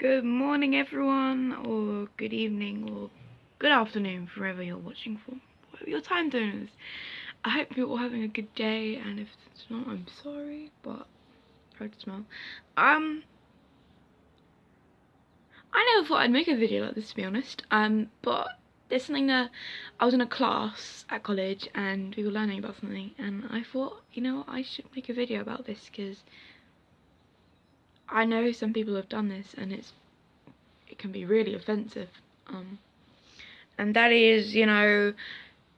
Good morning everyone, or good evening, or good afternoon, wherever you're watching from, whatever your time zone is. I hope you're all having a good day, and if it's not, I'm sorry, but I can smell. I never thought I'd make a video like this, to be honest, but there's something that I was in a class at college, and we were learning about something, and I thought, you know what, I should make a video about this, because I know some people have done this, and it can be really offensive, and that is, you know,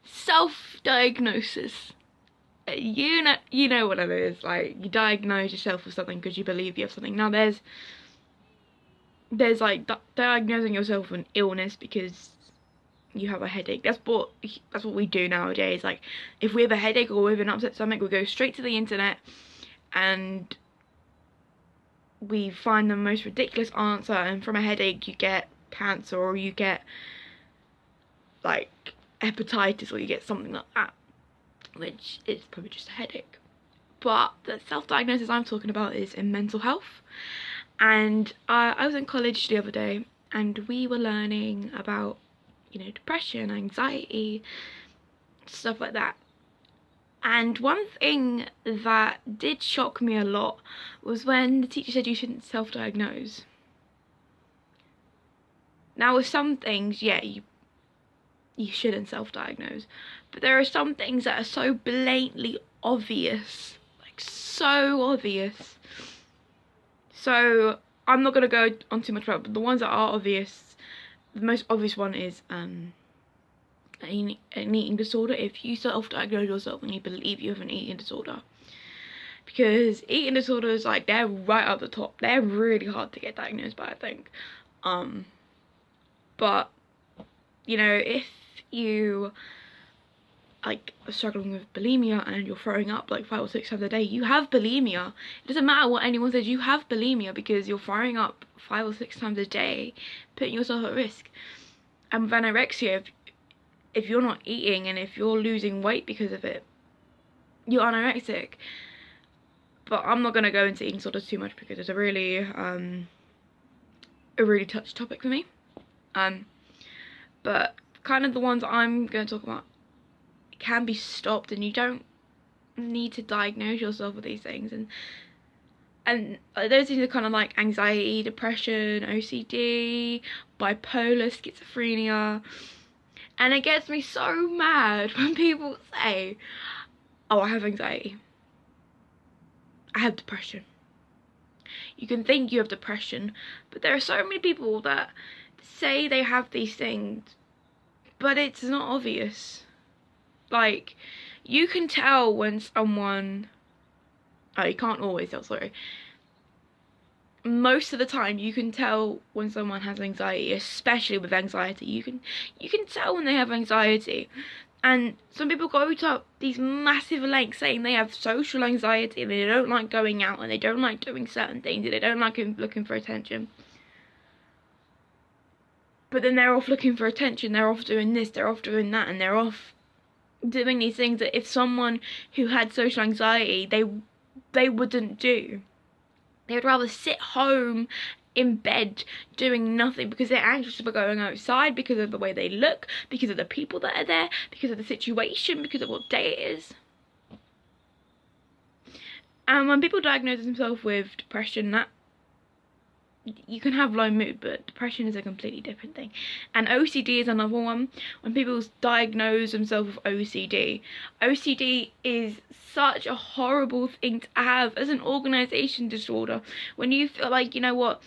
self-diagnosis. You know what it is. Like, you diagnose yourself with something because you believe you have something. Now there's like diagnosing yourself with an illness because you have a headache. That's what we do nowadays. Like, if we have a headache or we have an upset stomach, we go straight to the internet and we find the most ridiculous answer, and from a headache you get cancer, or you get like hepatitis, or you get something like that, which is probably just a headache. But the self-diagnosis I'm talking about is in mental health. And I was in college the other day, and we were learning about, you know, depression, anxiety, stuff like that. And one thing that did shock me a lot was when the teacher said you shouldn't self-diagnose. Now with some things, yeah, you shouldn't self-diagnose, but there are some things that are so blatantly obvious, like so obvious. So I'm not gonna go on too much about it, but the ones that are obvious, the most obvious one is an eating disorder. If you self-diagnose yourself and you believe you have an eating disorder, because eating disorders, like, they're right at the top. They're really hard to get diagnosed by, I think. But you know, if you like are struggling with bulimia and you're throwing up like 5 or 6 times a day, you have bulimia. It doesn't matter what anyone says, you have bulimia because you're throwing up 5 or 6 times a day, putting yourself at risk. And with anorexia, if you're not eating and if you're losing weight because of it, you're anorexic. But I'm not gonna go into eating disorders too much because it's a really touchy topic for me. But kind of the ones I'm going to talk about can be stopped, and you don't need to diagnose yourself with these things. And those things are kind of like anxiety, depression, OCD, bipolar, schizophrenia. And it gets me so mad when people say, oh, I have anxiety, I have depression. You can think you have depression, but there are so many people that say they have these things, but it's not obvious. Like, you can tell when someone, oh, you can't always tell, sorry. Most of the time you can tell when someone has anxiety, especially with anxiety. You can tell when they have anxiety. And some people go to these massive lengths saying they have social anxiety and they don't like going out and they don't like doing certain things and they don't like looking for attention. But then they're off looking for attention, they're off doing this, they're off doing that, and they're off doing these things that if someone who had social anxiety, they wouldn't do. They would rather sit home in bed doing nothing because they're anxious about going outside, because of the way they look, because of the people that are there, because of the situation, because of what day it is. And when people diagnose themselves with depression, that you can have low mood, but depression is a completely different thing. And OCD is another one. When people diagnose themselves with OCD is such a horrible thing to have as an organization disorder. When you feel like, you know what,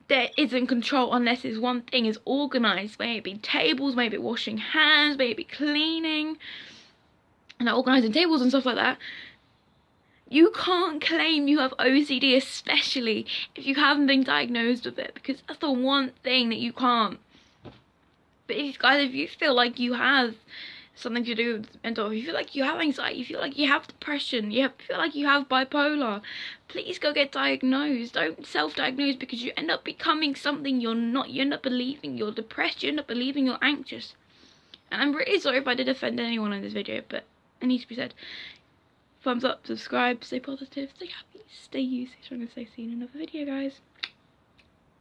there isn't control unless it's one thing is organized. Maybe tables, maybe washing hands, maybe cleaning, and organizing tables and stuff like that. You can't claim you have OCD, especially if you haven't been diagnosed with it, because that's the one thing that you can't. But if you feel like you have something to do with mental health, you feel like you have anxiety, you feel like you have depression, you feel like you have bipolar, please go get diagnosed. Don't self-diagnose, because you end up becoming something you're not. You end up believing you're depressed, you end up believing you're anxious. And I'm really sorry if I did offend anyone in this video, but it needs to be said. Thumbs up, subscribe, stay positive, stay happy, stay you. I'm going to say see you in another video, guys.